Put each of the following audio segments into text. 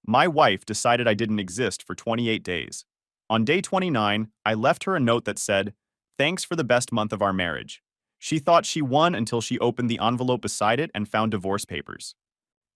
My wife decided I didn't exist for 28 days. On day 29, I left her a note that said, "Thanks for the best month of our marriage." She thought she won until she opened the envelope beside it and found divorce papers.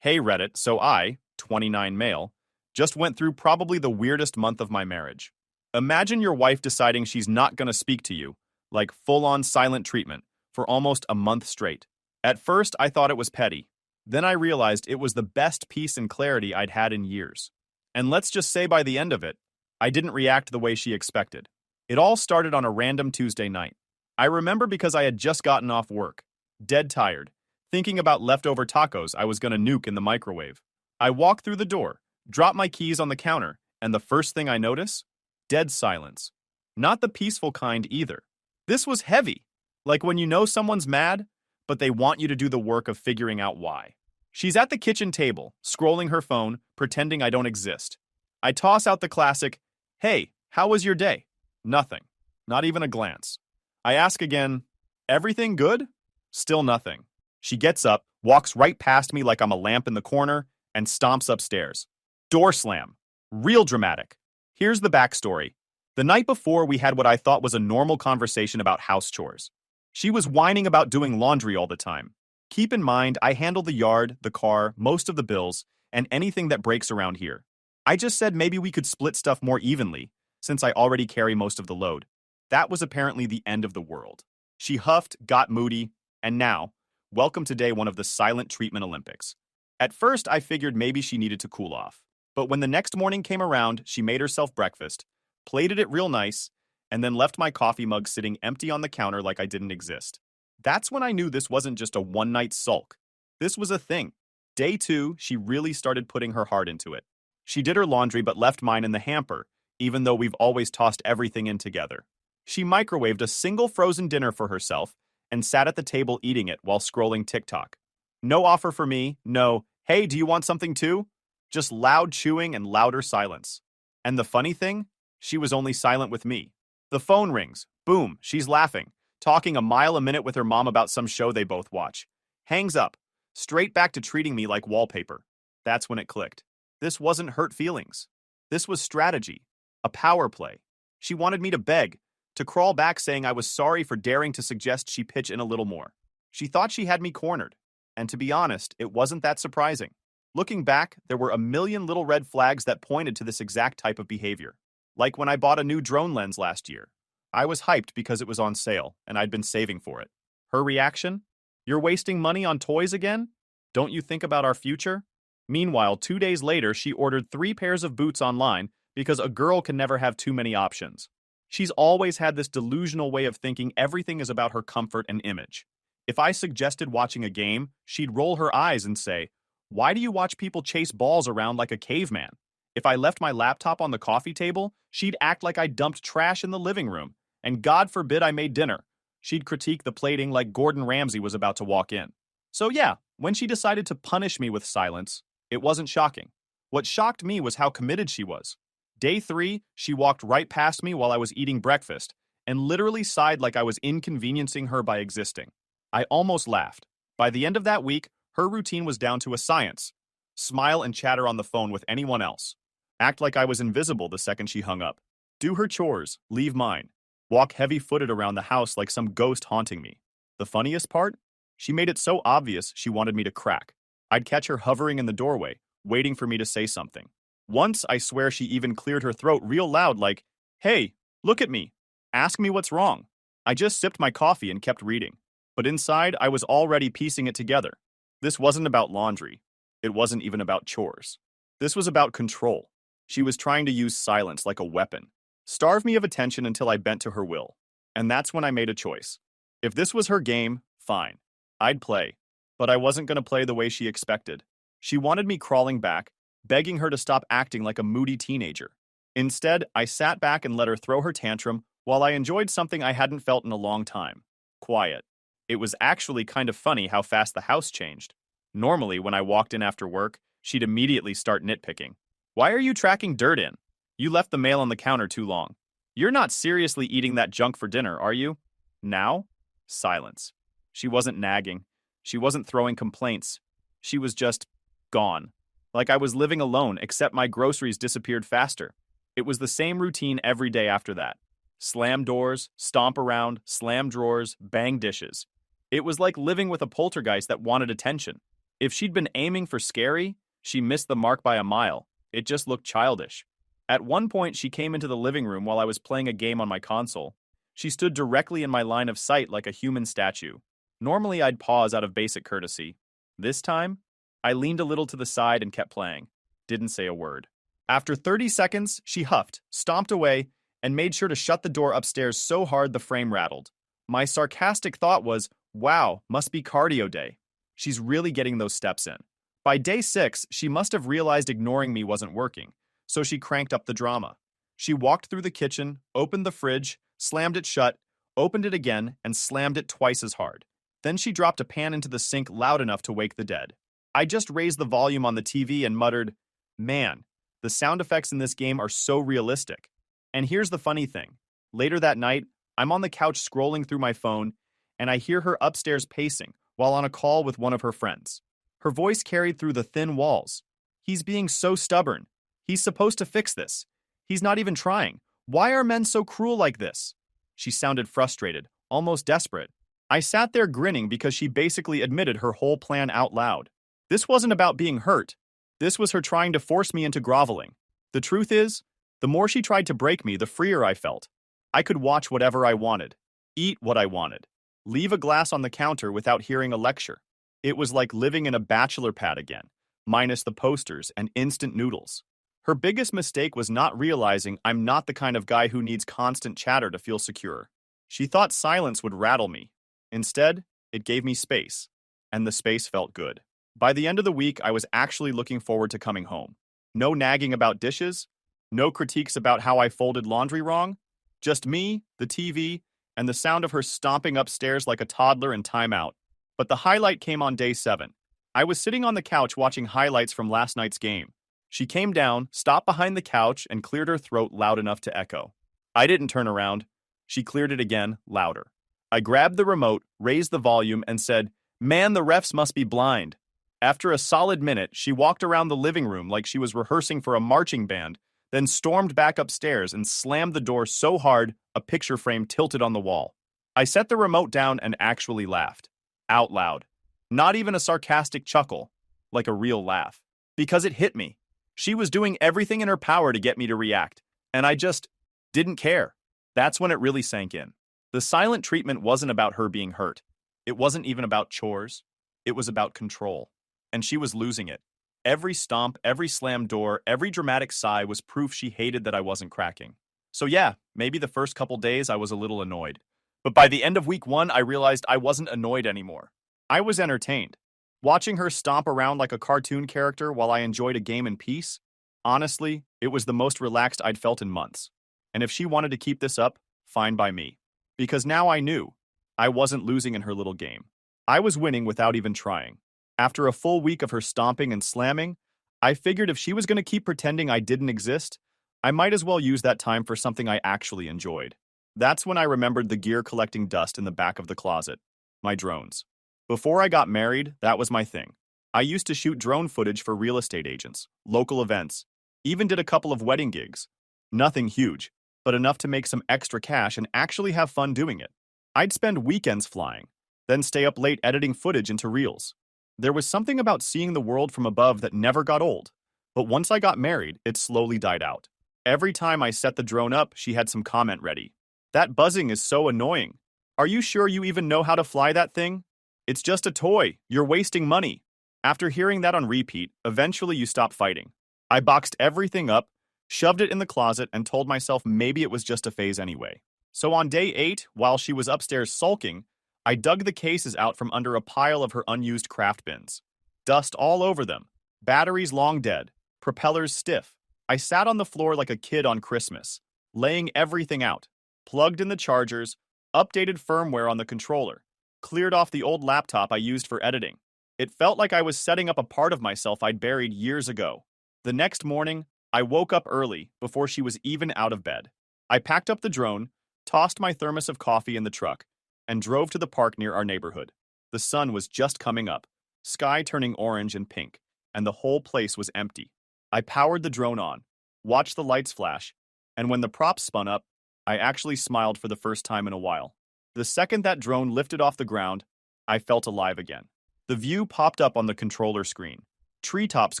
Hey Reddit, so I, 29 male, just went through probably the weirdest month of my marriage. Imagine your wife deciding she's not going to speak to you, like full-on silent treatment, for almost a month straight. At first, I thought it was petty. Then I realized it was the best peace and clarity I'd had in years. And let's just say by the end of it, I didn't react the way she expected. It all started on a random Tuesday night. I remember because I had just gotten off work, dead tired, thinking about leftover tacos I was going to nuke in the microwave. I walk through the door, drop my keys on the counter, and the first thing I notice? Dead silence. Not the peaceful kind either. This was heavy, like when you know someone's mad, but they want you to do the work of figuring out why. She's at the kitchen table, scrolling her phone, pretending I don't exist. I toss out the classic, "Hey, how was your day?" Nothing. Not even a glance. I ask again, "Everything good?" Still nothing. She gets up, walks right past me like I'm a lamp in the corner, and stomps upstairs. Door slam. Real dramatic. Here's the backstory. The night before, we had what I thought was a normal conversation about house chores. She was whining about doing laundry all the time. Keep in mind, I handle the yard, the car, most of the bills, and anything that breaks around here. I just said maybe we could split stuff more evenly, since I already carry most of the load. That was apparently the end of the world. She huffed, got moody, and now, welcome to day one of the silent treatment Olympics. At first, I figured maybe she needed to cool off. But when the next morning came around, she made herself breakfast, plated it real nice, and then left my coffee mug sitting empty on the counter like I didn't exist. That's when I knew this wasn't just a one-night sulk. This was a thing. Day two, she really started putting her heart into it. She did her laundry but left mine in the hamper, even though we've always tossed everything in together. She microwaved a single frozen dinner for herself and sat at the table eating it while scrolling TikTok. No offer for me, no, "Hey, do you want something too?" Just loud chewing and louder silence. And the funny thing? She was only silent with me. The phone rings. Boom, she's laughing, talking a mile a minute with her mom about some show they both watch. Hangs up. Straight back to treating me like wallpaper. That's when it clicked. This wasn't hurt feelings. This was strategy. A power play. She wanted me to beg, to crawl back saying I was sorry for daring to suggest she pitch in a little more. She thought she had me cornered. And to be honest, it wasn't that surprising. Looking back, there were a million little red flags that pointed to this exact type of behavior. Like when I bought a new drone lens last year. I was hyped because it was on sale, and I'd been saving for it. Her reaction? "You're wasting money on toys again? Don't you think about our future?" Meanwhile, 2 days later, she ordered 3 pairs of boots online because a girl can never have too many options. She's always had this delusional way of thinking everything is about her comfort and image. If I suggested watching a game, she'd roll her eyes and say, "Why do you watch people chase balls around like a caveman?" If I left my laptop on the coffee table, she'd act like I dumped trash in the living room. And God forbid I made dinner. She'd critique the plating like Gordon Ramsay was about to walk in. So yeah, when she decided to punish me with silence, it wasn't shocking. What shocked me was how committed she was. Day 3, she walked right past me while I was eating breakfast and literally sighed like I was inconveniencing her by existing. I almost laughed. By the end of that week, her routine was down to a science. Smile and chatter on the phone with anyone else. Act like I was invisible the second she hung up. Do her chores, leave mine. Walk heavy-footed around the house like some ghost haunting me. The funniest part? She made it so obvious she wanted me to crack. I'd catch her hovering in the doorway, waiting for me to say something. Once, I swear she even cleared her throat real loud like, "Hey, look at me. Ask me what's wrong." I just sipped my coffee and kept reading. But inside, I was already piecing it together. This wasn't about laundry. It wasn't even about chores. This was about control. She was trying to use silence like a weapon. Starve me of attention until I bent to her will. And that's when I made a choice. If this was her game, fine. I'd play. But I wasn't going to play the way she expected. She wanted me crawling back, begging her to stop acting like a moody teenager. Instead, I sat back and let her throw her tantrum while I enjoyed something I hadn't felt in a long time. Quiet. It was actually kind of funny how fast the house changed. Normally, when I walked in after work, she'd immediately start nitpicking. "Why are you tracking dirt in? You left the mail on the counter too long. You're not seriously eating that junk for dinner, are you?" Now? Silence. She wasn't nagging. She wasn't throwing complaints. She was just gone. like I was living alone, except my groceries disappeared faster. It was the same routine every day after that. Slam doors, stomp around, slam drawers, bang dishes. It was like living with a poltergeist that wanted attention. If she'd been aiming for scary, she missed the mark by a mile. It just looked childish. At one point, she came into the living room while I was playing a game on my console. She stood directly in my line of sight like a human statue. Normally, I'd pause out of basic courtesy. This time, I leaned a little to the side and kept playing. Didn't say a word. After 30 seconds, she huffed, stomped away, and made sure to shut the door upstairs so hard the frame rattled. My sarcastic thought was, wow, must be cardio day. She's really getting those steps in. By day 6, she must have realized ignoring me wasn't working, so she cranked up the drama. She walked through the kitchen, opened the fridge, slammed it shut, opened it again, and slammed it twice as hard. Then she dropped a pan into the sink loud enough to wake the dead. I just raised the volume on the TV and muttered, man, the sound effects in this game are so realistic. And here's the funny thing. Later that night, I'm on the couch scrolling through my phone, and I hear her upstairs pacing while on a call with one of her friends. Her voice carried through the thin walls. He's being so stubborn. He's supposed to fix this. He's not even trying. Why are men so cruel like this? She sounded frustrated, almost desperate. I sat there grinning because she basically admitted her whole plan out loud. This wasn't about being hurt. This was her trying to force me into groveling. The truth is, the more she tried to break me, the freer I felt. I could watch whatever I wanted, eat what I wanted, leave a glass on the counter without hearing a lecture. It was like living in a bachelor pad again, minus the posters and instant noodles. Her biggest mistake was not realizing I'm not the kind of guy who needs constant chatter to feel secure. She thought silence would rattle me. Instead, it gave me space, and the space felt good. By the end of the week, I was actually looking forward to coming home. No nagging about dishes, no critiques about how I folded laundry wrong, just me, the TV, and the sound of her stomping upstairs like a toddler in timeout. But the highlight came on day 7. I was sitting on the couch watching highlights from last night's game. She came down, stopped behind the couch, and cleared her throat loud enough to echo. I didn't turn around. She cleared it again, louder. I grabbed the remote, raised the volume, and said, "Man, the refs must be blind." After a solid minute, she walked around the living room like she was rehearsing for a marching band, then stormed back upstairs and slammed the door so hard a picture frame tilted on the wall. I set the remote down and actually laughed. Out loud. Not even a sarcastic chuckle, like a real laugh. Because it hit me. She was doing everything in her power to get me to react, and I just didn't care. That's when it really sank in. The silent treatment wasn't about her being hurt. It wasn't even about chores. It was about control. And she was losing it. Every stomp, every slam door, every dramatic sigh was proof she hated that I wasn't cracking. So yeah, maybe the first couple days I was a little annoyed. But by the end of week 1, I realized I wasn't annoyed anymore. I was entertained. Watching her stomp around like a cartoon character while I enjoyed a game in peace, honestly, it was the most relaxed I'd felt in months. And if she wanted to keep this up, fine by me. Because now I knew I wasn't losing in her little game. I was winning without even trying. After a full week of her stomping and slamming, I figured if she was going to keep pretending I didn't exist, I might as well use that time for something I actually enjoyed. That's when I remembered the gear collecting dust in the back of the closet. My drones. Before I got married, that was my thing. I used to shoot drone footage for real estate agents, local events, even did a couple of wedding gigs. Nothing huge, but enough to make some extra cash and actually have fun doing it. I'd spend weekends flying, then stay up late editing footage into reels. There was something about seeing the world from above that never got old, but once I got married, it slowly died out. Every time I set the drone up, she had some comment ready. "That buzzing is so annoying. Are you sure you even know how to fly that thing? It's just a toy. You're wasting money." After hearing that on repeat, eventually you stop fighting. I boxed everything up, shoved it in the closet, and told myself maybe it was just a phase anyway. So on day 8, while she was upstairs sulking, I dug the cases out from under a pile of her unused craft bins. Dust all over them, batteries long dead, propellers stiff. I sat on the floor like a kid on Christmas, laying everything out, plugged in the chargers, updated firmware on the controller, cleared off the old laptop I used for editing. It felt like I was setting up a part of myself I'd buried years ago. The next morning, I woke up early, before she was even out of bed. I packed up the drone, tossed my thermos of coffee in the truck, and drove to the park near our neighborhood. The sun was just coming up, sky turning orange and pink, and the whole place was empty. I powered the drone on, watched the lights flash, and when the props spun up, I actually smiled for the first time in a while. The second that drone lifted off the ground, I felt alive again. The view popped up on the controller screen. Treetops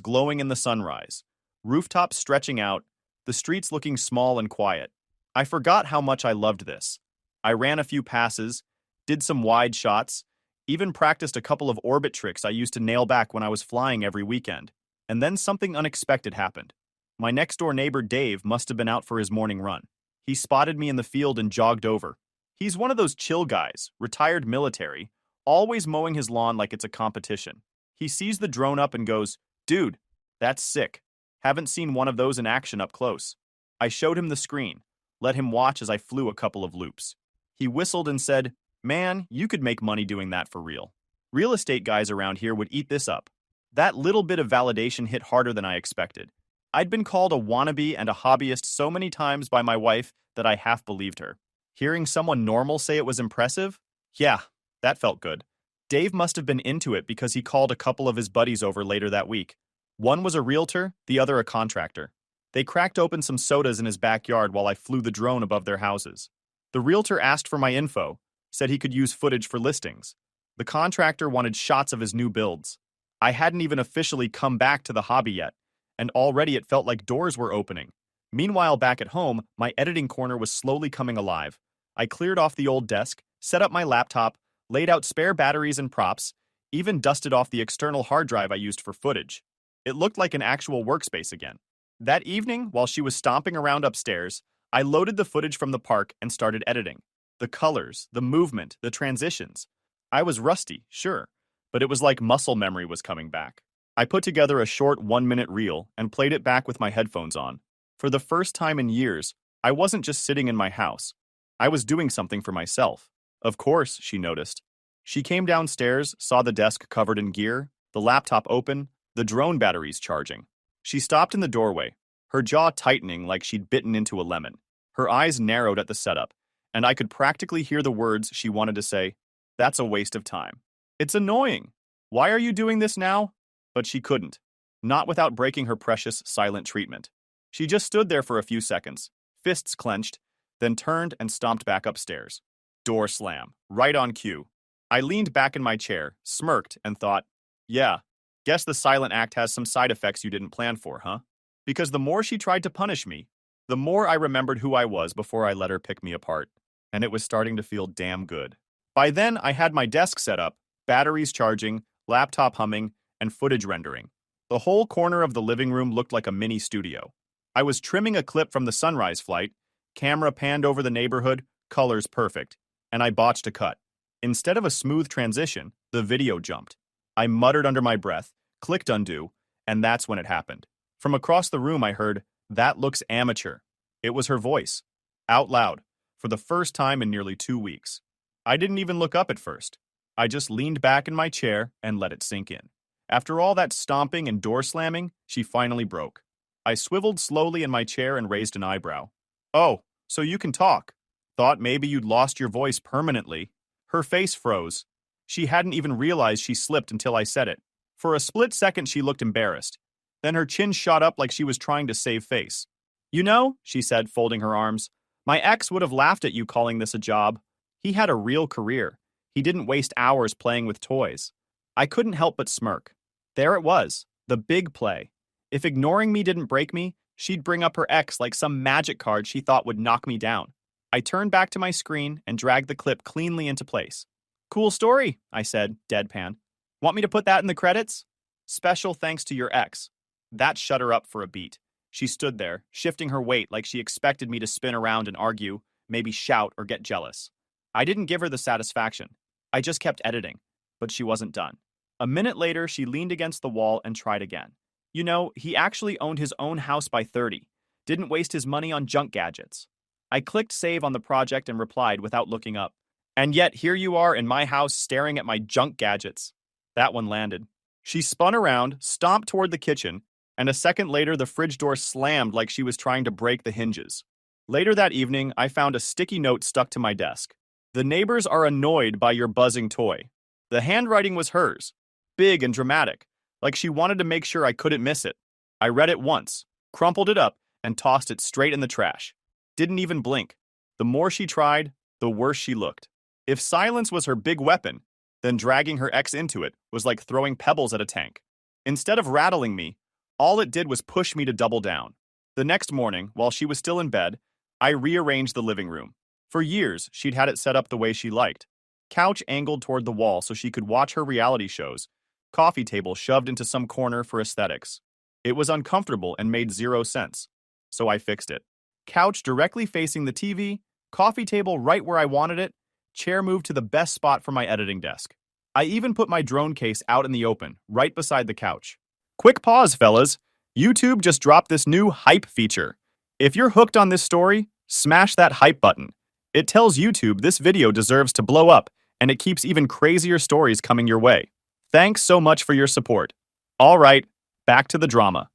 glowing in the sunrise, rooftops stretching out, the streets looking small and quiet. I forgot how much I loved this. I ran a few passes, did some wide shots, even practiced a couple of orbit tricks I used to nail back when I was flying every weekend. And then something unexpected happened. My next-door neighbor Dave must have been out for his morning run. He spotted me in the field and jogged over. He's one of those chill guys, retired military, always mowing his lawn like it's a competition. He sees the drone up and goes, "Dude, that's sick. Haven't seen one of those in action up close." I showed him the screen, let him watch as I flew a couple of loops. He whistled and said, "Man, you could make money doing that for real. Real estate guys around here would eat this up." That little bit of validation hit harder than I expected. I'd been called a wannabe and a hobbyist so many times by my wife that I half believed her. Hearing someone normal say it was impressive? Yeah, that felt good. Dave must have been into it because he called a couple of his buddies over later that week. One was a realtor, the other a contractor. They cracked open some sodas in his backyard while I flew the drone above their houses. The realtor asked for my info, said he could use footage for listings. The contractor wanted shots of his new builds. I hadn't even officially come back to the hobby yet, and already it felt like doors were opening. Meanwhile, back at home, my editing corner was slowly coming alive. I cleared off the old desk, set up my laptop, laid out spare batteries and props, even dusted off the external hard drive I used for footage. It looked like an actual workspace again. That evening, while she was stomping around upstairs, I loaded the footage from the park and started editing. The colors, the movement, the transitions. I was rusty, sure, but it was like muscle memory was coming back. I put together a short 1-minute reel and played it back with my headphones on. For the first time in years, I wasn't just sitting in my house. I was doing something for myself. Of course, she noticed. She came downstairs, saw the desk covered in gear, the laptop open, the drone batteries charging. She stopped in the doorway, her jaw tightening like she'd bitten into a lemon. Her eyes narrowed at the setup, and I could practically hear the words she wanted to say. "That's a waste of time. It's annoying. Why are you doing this now?" But she couldn't. Not without breaking her precious silent treatment. She just stood there for a few seconds, fists clenched, then turned and stomped back upstairs. Door slam, right on cue. I leaned back in my chair, smirked, and thought, yeah, guess the silent act has some side effects you didn't plan for, huh? Because the more she tried to punish me, the more I remembered who I was before I let her pick me apart. And it was starting to feel damn good. By then, I had my desk set up, batteries charging, laptop humming, and footage rendering. The whole corner of the living room looked like a mini studio. I was trimming a clip from the sunrise flight, camera panned over the neighborhood, colors perfect, and I botched a cut. Instead of a smooth transition, the video jumped. I muttered under my breath, clicked undo, and that's when it happened. From across the room I heard, "That looks amateur." It was her voice. Out loud, for the first time in nearly 2 weeks. I didn't even look up at first. I just leaned back in my chair and let it sink in. After all that stomping and door slamming, she finally broke. I swiveled slowly in my chair and raised an eyebrow. "Oh, so you can talk. Thought maybe you'd lost your voice permanently." Her face froze. She hadn't even realized she slipped until I said it. For a split second, she looked embarrassed. Then her chin shot up like she was trying to save face. "You know," she said, folding her arms, "my ex would have laughed at you calling this a job. He had a real career. He didn't waste hours playing with toys." I couldn't help but smirk. There it was, the big play. If ignoring me didn't break me, she'd bring up her ex like some magic card she thought would knock me down. I turned back to my screen and dragged the clip cleanly into place. "Cool story," I said, deadpan. "Want me to put that in the credits?" "Special thanks to your ex." That shut her up for a beat. She stood there, shifting her weight like she expected me to spin around and argue, maybe shout or get jealous. I didn't give her the satisfaction. I just kept editing, but she wasn't done. A minute later, she leaned against the wall and tried again. You know, he actually owned his own house by 30. Didn't waste his money on junk gadgets. I clicked save on the project and replied without looking up. "And yet here you are in my house staring at my junk gadgets." That one landed. She spun around, stomped toward the kitchen, and a second later the fridge door slammed like she was trying to break the hinges. Later that evening, I found a sticky note stuck to my desk. "The neighbors are annoyed by your buzzing toy." The handwriting was hers. Big and dramatic, like she wanted to make sure I couldn't miss it. I read it once, crumpled it up, and tossed it straight in the trash. Didn't even blink. The more she tried, the worse she looked. If silence was her big weapon, then dragging her ex into it was like throwing pebbles at a tank. Instead of rattling me, all it did was push me to double down. The next morning, while she was still in bed, I rearranged the living room. For years, she'd had it set up the way she liked. Couch angled toward the wall so she could watch her reality shows. Coffee table shoved into some corner for aesthetics. It was uncomfortable and made zero sense, so I fixed it. Couch directly facing the TV, coffee table right where I wanted it, chair moved to the best spot for my editing desk. I even put my drone case out in the open, right beside the couch. Quick pause, fellas. YouTube just dropped this new hype feature. If you're hooked on this story, smash that hype button. It tells YouTube this video deserves to blow up, and it keeps even crazier stories coming your way. Thanks so much for your support. All right, back to the drama.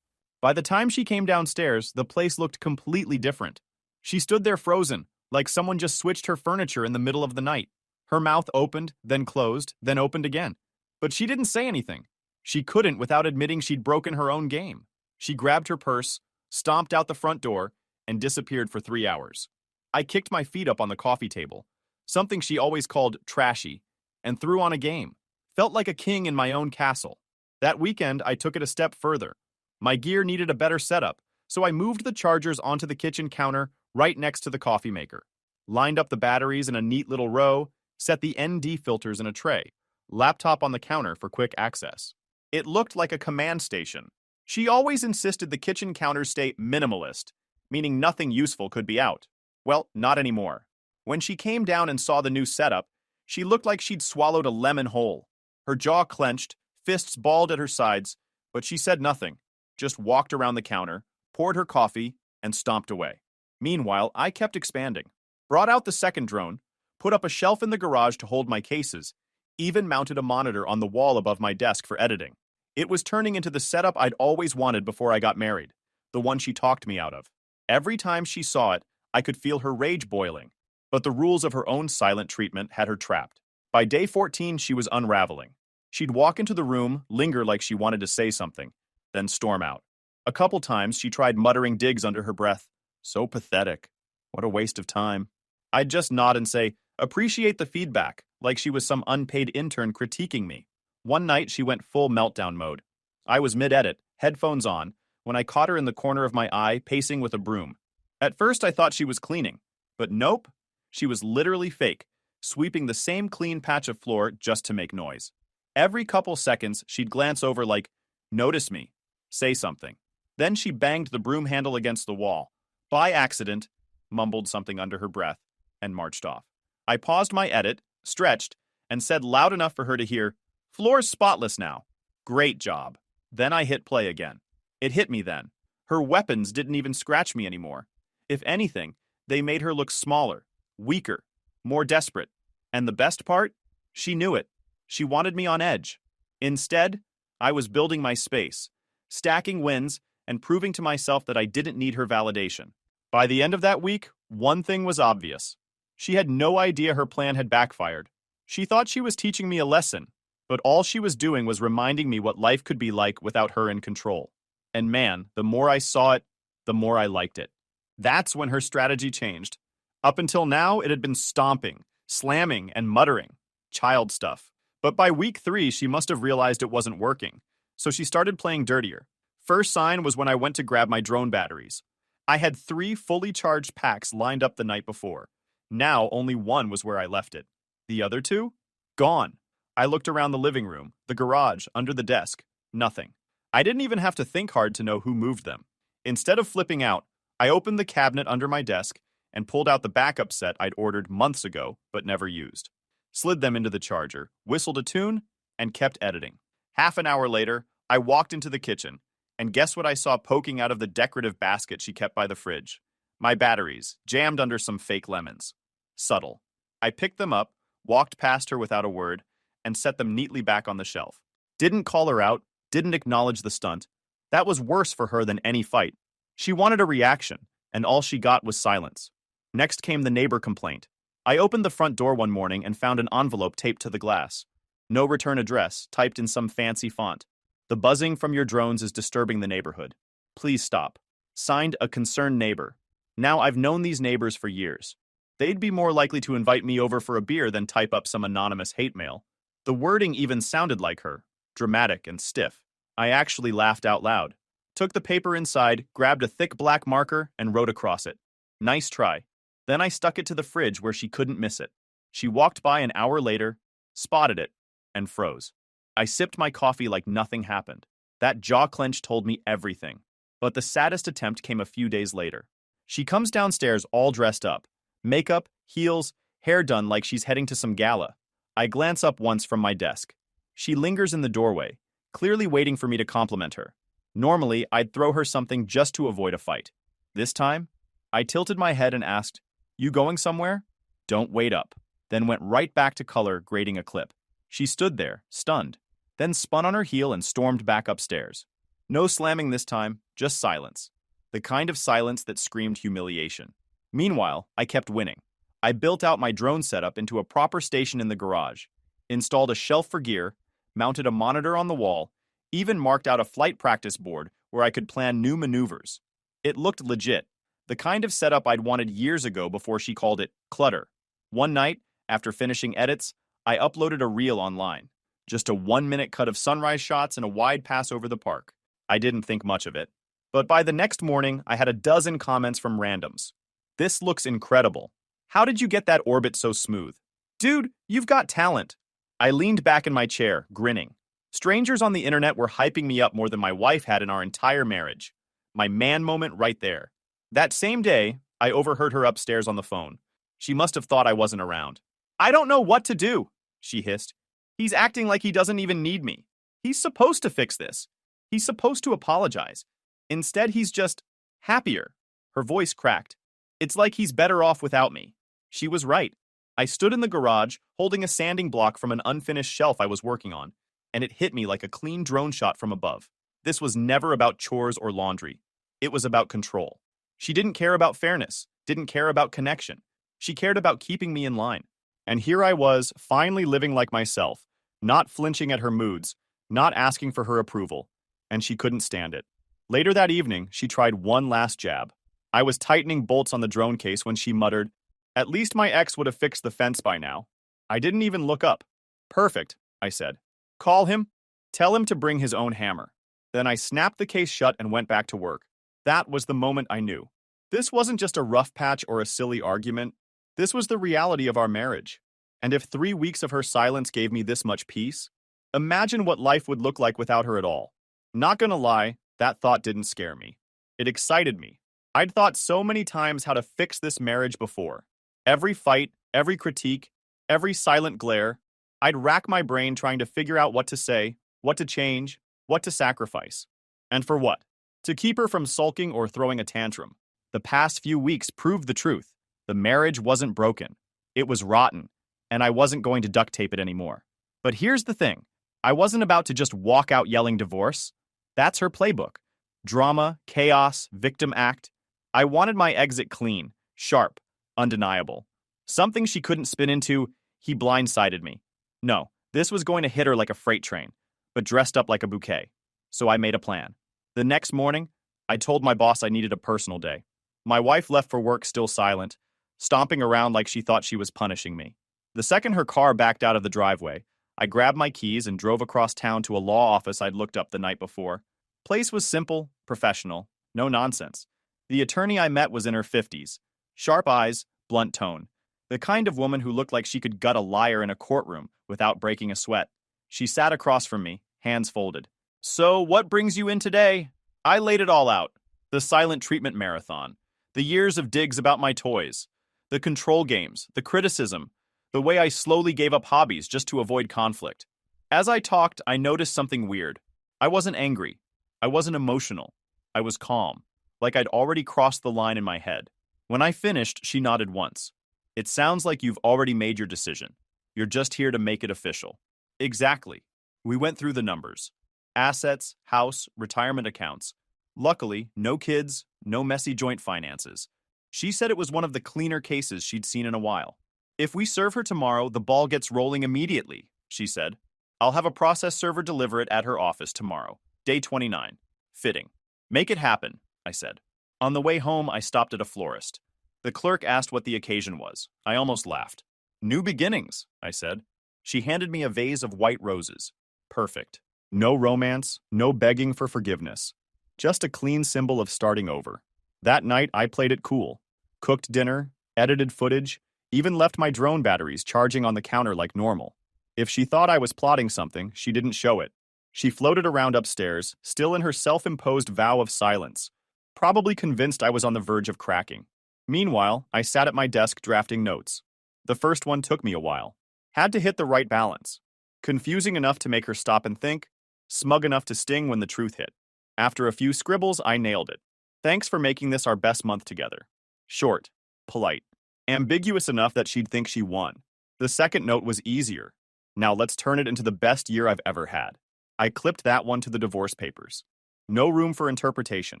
By the time she came downstairs, the place looked completely different. She stood there frozen, like someone just switched her furniture in the middle of the night. Her mouth opened, then closed, then opened again. But she didn't say anything. She couldn't without admitting she'd broken her own game. She grabbed her purse, stomped out the front door, and disappeared for 3 hours. I kicked my feet up on the coffee table, something she always called trashy, and threw on a game. Felt like a king in my own castle. That weekend, I took it a step further. My gear needed a better setup, so I moved the chargers onto the kitchen counter right next to the coffee maker. Lined up the batteries in a neat little row, set the ND filters in a tray, laptop on the counter for quick access. It looked like a command station. She always insisted the kitchen counters stay minimalist, meaning nothing useful could be out. Well, not anymore. When she came down and saw the new setup, she looked like she'd swallowed a lemon whole. Her jaw clenched, fists balled at her sides, but she said nothing, just walked around the counter, poured her coffee, and stomped away. Meanwhile, I kept expanding. Brought out the second drone, put up a shelf in the garage to hold my cases, even mounted a monitor on the wall above my desk for editing. It was turning into the setup I'd always wanted before I got married, the one she talked me out of. Every time she saw it, I could feel her rage boiling, but the rules of her own silent treatment had her trapped. By day 14, she was unraveling. She'd walk into the room, linger like she wanted to say something, then storm out. A couple times, she tried muttering digs under her breath. So pathetic. What a waste of time. I'd just nod and say, appreciate the feedback, like she was some unpaid intern critiquing me. One night, she went full meltdown mode. I was mid-edit, headphones on, when I caught her in the corner of my eye, pacing with a broom. At first, I thought she was cleaning, but nope. She was literally fake, sweeping the same clean patch of floor just to make noise. Every couple seconds, she'd glance over like, notice me, say something. Then she banged the broom handle against the wall. By accident, mumbled something under her breath, and marched off. I paused my edit, stretched, and said loud enough for her to hear, floor's spotless now. Great job. Then I hit play again. It hit me then. Her weapons didn't even scratch me anymore. If anything, they made her look smaller, weaker, more desperate. And the best part? She knew it. She wanted me on edge. Instead, I was building my space, stacking wins, and proving to myself that I didn't need her validation. By the end of that week, one thing was obvious. She had no idea her plan had backfired. She thought she was teaching me a lesson, but all she was doing was reminding me what life could be like without her in control. And man, the more I saw it, the more I liked it. That's when her strategy changed. Up until now, it had been stomping, slamming, and muttering. Child stuff. But by week 3, she must have realized it wasn't working. So she started playing dirtier. First sign was when I went to grab my drone batteries. I had 3 fully charged packs lined up the night before. Now only one was where I left it. The other 2? Gone. I looked around the living room, the garage, under the desk. Nothing. I didn't even have to think hard to know who moved them. Instead of flipping out, I opened the cabinet under my desk and pulled out the backup set I'd ordered months ago but never used. Slid them into the charger, whistled a tune, and kept editing. Half an hour later, I walked into the kitchen, and guess what I saw poking out of the decorative basket she kept by the fridge? My batteries, jammed under some fake lemons. Subtle. I picked them up, walked past her without a word, and set them neatly back on the shelf. Didn't call her out, didn't acknowledge the stunt. That was worse for her than any fight. She wanted a reaction, and all she got was silence. Next came the neighbor complaint. I opened the front door one morning and found an envelope taped to the glass. No return address, typed in some fancy font. The buzzing from your drones is disturbing the neighborhood. Please stop. Signed, a concerned neighbor. Now, I've known these neighbors for years. They'd be more likely to invite me over for a beer than type up some anonymous hate mail. The wording even sounded like her, dramatic and stiff. I actually laughed out loud. Took the paper inside, grabbed a thick black marker, and wrote across it. Nice try. Then I stuck it to the fridge where she couldn't miss it. She walked by an hour later, spotted it, and froze. I sipped my coffee like nothing happened. That jaw clench told me everything. But the saddest attempt came a few days later. She comes downstairs all dressed up. Makeup, heels, hair done like she's heading to some gala. I glance up once from my desk. She lingers in the doorway, clearly waiting for me to compliment her. Normally, I'd throw her something just to avoid a fight. This time, I tilted my head and asked, "You going somewhere?" "Don't wait up." Then went right back to color, grading a clip. She stood there, stunned, then spun on her heel and stormed back upstairs. No slamming this time, just silence. The kind of silence that screamed humiliation. Meanwhile, I kept winning. I built out my drone setup into a proper station in the garage, installed a shelf for gear, mounted a monitor on the wall, even marked out a flight practice board where I could plan new maneuvers. It looked legit, the kind of setup I'd wanted years ago before she called it clutter. One night, after finishing edits, I uploaded a reel online. Just a 1-minute cut of sunrise shots and a wide pass over the park. I didn't think much of it. But by the next morning, I had a dozen comments from randoms. "This looks incredible. How did you get that orbit so smooth? Dude, you've got talent." I leaned back in my chair, grinning. Strangers on the internet were hyping me up more than my wife had in our entire marriage. My man moment right there. That same day, I overheard her upstairs on the phone. She must have thought I wasn't around. "I don't know what to do," she hissed. "He's acting like he doesn't even need me. He's supposed to fix this. He's supposed to apologize. Instead, he's just happier." Her voice cracked. "It's like he's better off without me." She was right. I stood in the garage, holding a sanding block from an unfinished shelf I was working on, and it hit me like a clean drone shot from above. This was never about chores or laundry. It was about control. She didn't care about fairness, didn't care about connection. She cared about keeping me in line. And here I was, finally living like myself, not flinching at her moods, not asking for her approval, and she couldn't stand it. Later that evening, she tried one last jab. I was tightening bolts on the drone case when she muttered, "At least my ex would have fixed the fence by now." I didn't even look up. "Perfect," I said. "Call him. Tell him to bring his own hammer." Then I snapped the case shut and went back to work. That was the moment I knew. This wasn't just a rough patch or a silly argument. This was the reality of our marriage. And if 3 weeks of her silence gave me this much peace, imagine what life would look like without her at all. Not gonna lie, that thought didn't scare me. It excited me. I'd thought so many times how to fix this marriage before. Every fight, every critique, every silent glare, I'd rack my brain trying to figure out what to say, what to change, what to sacrifice. And for what? To keep her from sulking or throwing a tantrum. The past few weeks proved the truth. The marriage wasn't broken. It was rotten, and I wasn't going to duct tape it anymore. But here's the thing. I wasn't about to just walk out yelling divorce. That's her playbook. Drama, chaos, victim act. I wanted my exit clean, sharp, undeniable. Something she couldn't spin into, he blindsided me. No, this was going to hit her like a freight train, but dressed up like a bouquet. So I made a plan. The next morning, I told my boss I needed a personal day. My wife left for work still silent, stomping around like she thought she was punishing me. The second her car backed out of the driveway, I grabbed my keys and drove across town to a law office I'd looked up the night before. Place was simple, professional, no nonsense. The attorney I met was in her 50s. Sharp eyes, blunt tone. The kind of woman who looked like she could gut a liar in a courtroom without breaking a sweat. She sat across from me, hands folded. "So, what brings you in today?" I laid it all out. The silent treatment marathon. The years of digs about my toys. The control games, the criticism. The way I slowly gave up hobbies just to avoid conflict. As I talked, I noticed something weird. I wasn't angry. I wasn't emotional. I was calm, like I'd already crossed the line in my head. When I finished, she nodded once. "It sounds like you've already made your decision. You're just here to make it official." Exactly. We went through the numbers. Assets, house, retirement accounts. Luckily, no kids, no messy joint finances. She said it was one of the cleaner cases she'd seen in a while. "If we serve her tomorrow, the ball gets rolling immediately," she said. I'll have a process server deliver it at her office tomorrow. Day 29. Fitting. Make it happen, I said. On the way home, I stopped at a florist. The clerk asked what the occasion was. I almost laughed. New beginnings, I said. She handed me a vase of white roses. Perfect. No romance, no begging for forgiveness. Just a clean symbol of starting over. That night, I played it cool. Cooked dinner, edited footage, even left my drone batteries charging on the counter like normal. If she thought I was plotting something, she didn't show it. She floated around upstairs, still in her self-imposed vow of silence, probably convinced I was on the verge of cracking. Meanwhile, I sat at my desk drafting notes. The first one took me a while. Had to hit the right balance. Confusing enough to make her stop and think, smug enough to sting when the truth hit. After a few scribbles, I nailed it. Thanks for making this our best month together. Short, polite, ambiguous enough that she'd think she won. The second note was easier. Now let's turn it into the best year I've ever had. I clipped that one to the divorce papers. No room for interpretation.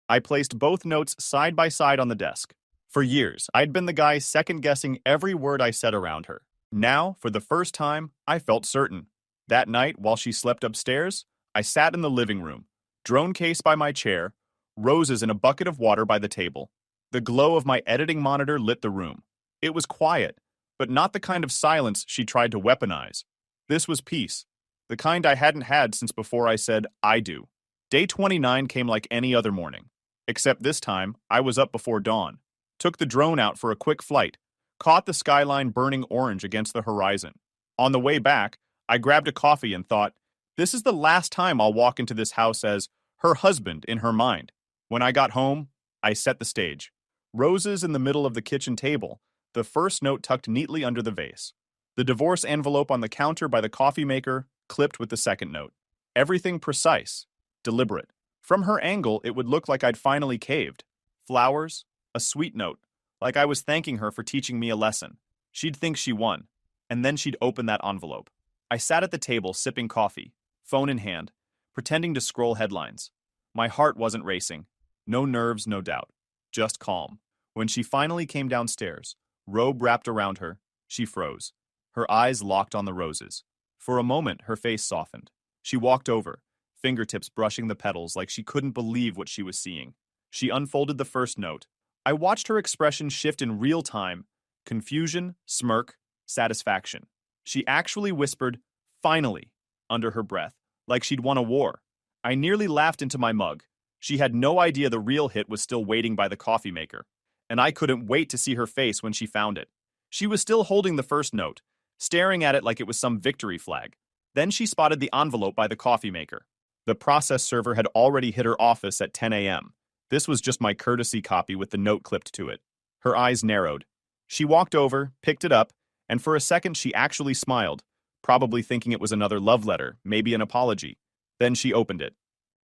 I placed both notes side by side on the desk. For years, I'd been the guy second-guessing every word I said around her. Now, for the first time, I felt certain. That night, while she slept upstairs, I sat in the living room, drone case by my chair, roses in a bucket of water by the table. The glow of my editing monitor lit the room. It was quiet, but not the kind of silence she tried to weaponize. This was peace, the kind I hadn't had since before I said, I do. Day 29 came like any other morning. Except this time, I was up before dawn. Took the drone out for a quick flight, caught the skyline burning orange against the horizon. On the way back, I grabbed a coffee and thought, this is the last time I'll walk into this house as her husband in her mind. When I got home, I set the stage. Roses in the middle of the kitchen table, the first note tucked neatly under the vase. The divorce envelope on the counter by the coffee maker, clipped with the second note. Everything precise, deliberate. From her angle, it would look like I'd finally caved. Flowers, a sweet note, like I was thanking her for teaching me a lesson. She'd think she won, and then she'd open that envelope. I sat at the table sipping coffee, phone in hand, pretending to scroll headlines. My heart wasn't racing. No nerves, no doubt. Just calm. When she finally came downstairs, robe wrapped around her, she froze. Her eyes locked on the roses. For a moment, her face softened. She walked over, fingertips brushing the petals like she couldn't believe what she was seeing. She unfolded the first note. I watched her expression shift in real time. Confusion, smirk, satisfaction. She actually whispered, finally, under her breath, like she'd won a war. I nearly laughed into my mug. She had no idea the real hit was still waiting by the coffee maker, and I couldn't wait to see her face when she found it. She was still holding the first note, staring at it like it was some victory flag. Then she spotted the envelope by the coffee maker. The process server had already hit her office at 10 a.m. This was just my courtesy copy with the note clipped to it. Her eyes narrowed. She walked over, picked it up, and for a second she actually smiled, probably thinking it was another love letter, maybe an apology. Then she opened it.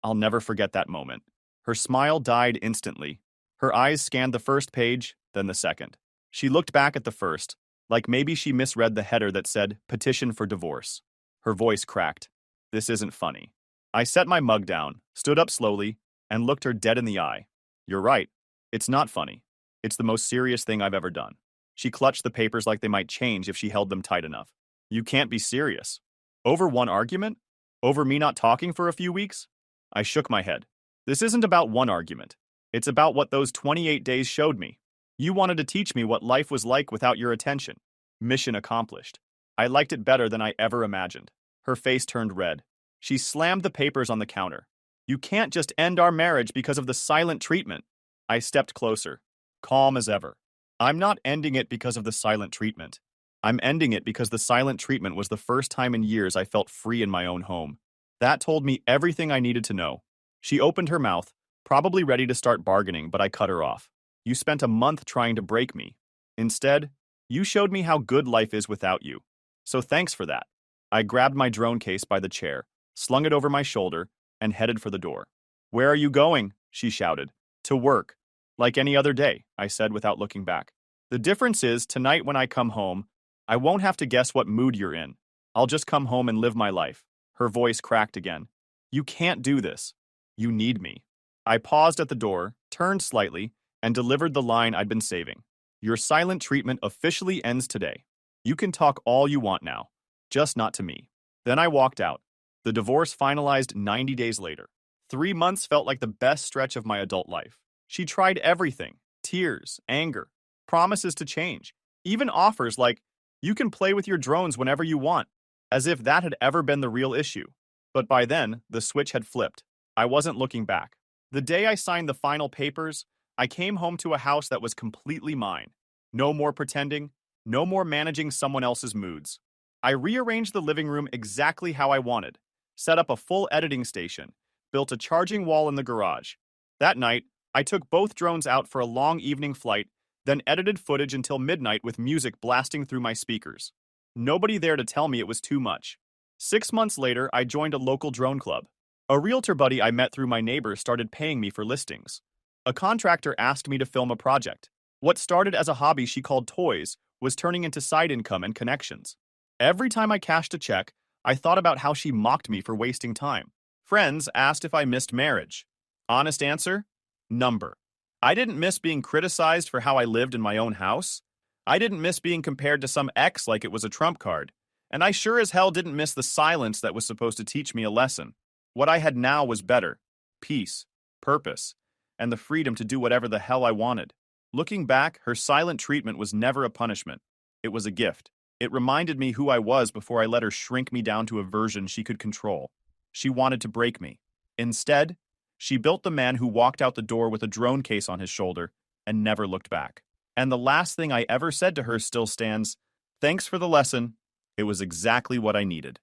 I'll never forget that moment. Her smile died instantly. Her eyes scanned the first page, then the second. She looked back at the first, like maybe she misread the header that said, Petition for Divorce. Her voice cracked. This isn't funny. I set my mug down, stood up slowly, and looked her dead in the eye. You're right. It's not funny. It's the most serious thing I've ever done. She clutched the papers like they might change if she held them tight enough. You can't be serious. Over one argument? Over me not talking for a few weeks? I shook my head. This isn't about one argument. It's about what those 28 days showed me. You wanted to teach me what life was like without your attention. Mission accomplished. I liked it better than I ever imagined. Her face turned red. She slammed the papers on the counter. You can't just end our marriage because of the silent treatment. I stepped closer, calm as ever. I'm not ending it because of the silent treatment. I'm ending it because the silent treatment was the first time in years I felt free in my own home. That told me everything I needed to know. She opened her mouth, probably ready to start bargaining, but I cut her off. You spent a month trying to break me. Instead, you showed me how good life is without you. So thanks for that. I grabbed my drone case by the chair, slung it over my shoulder, and headed for the door. Where are you going? She shouted. To work. Like any other day, I said without looking back. The difference is, tonight when I come home, I won't have to guess what mood you're in. I'll just come home and live my life. Her voice cracked again. You can't do this. You need me. I paused at the door, turned slightly, and delivered the line I'd been saving. Your silent treatment officially ends today. You can talk all you want now, just not to me. Then I walked out. The divorce finalized 90 days later. 3 months felt like the best stretch of my adult life. She tried everything: tears, anger, promises to change, even offers like, you can play with your drones whenever you want, as if that had ever been the real issue. But by then, the switch had flipped. I wasn't looking back. The day I signed the final papers, I came home to a house that was completely mine. No more pretending, no more managing someone else's moods. I rearranged the living room exactly how I wanted, set up a full editing station, built a charging wall in the garage. That night, I took both drones out for a long evening flight, then edited footage until midnight with music blasting through my speakers. Nobody there to tell me it was too much. 6 months later, I joined a local drone club. A realtor buddy I met through my neighbor started paying me for listings. A contractor asked me to film a project. What started as a hobby she called toys was turning into side income and connections. Every time I cashed a check, I thought about how she mocked me for wasting time. Friends asked if I missed marriage. Honest answer? Number. I didn't miss being criticized for how I lived in my own house. I didn't miss being compared to some ex like it was a trump card. And I sure as hell didn't miss the silence that was supposed to teach me a lesson. What I had now was better: peace, purpose, and the freedom to do whatever the hell I wanted. Looking back, her silent treatment was never a punishment. It was a gift. It reminded me who I was before I let her shrink me down to a version she could control. She wanted to break me. Instead, she built the man who walked out the door with a drone case on his shoulder and never looked back. And the last thing I ever said to her still stands: thanks for the lesson. It was exactly what I needed.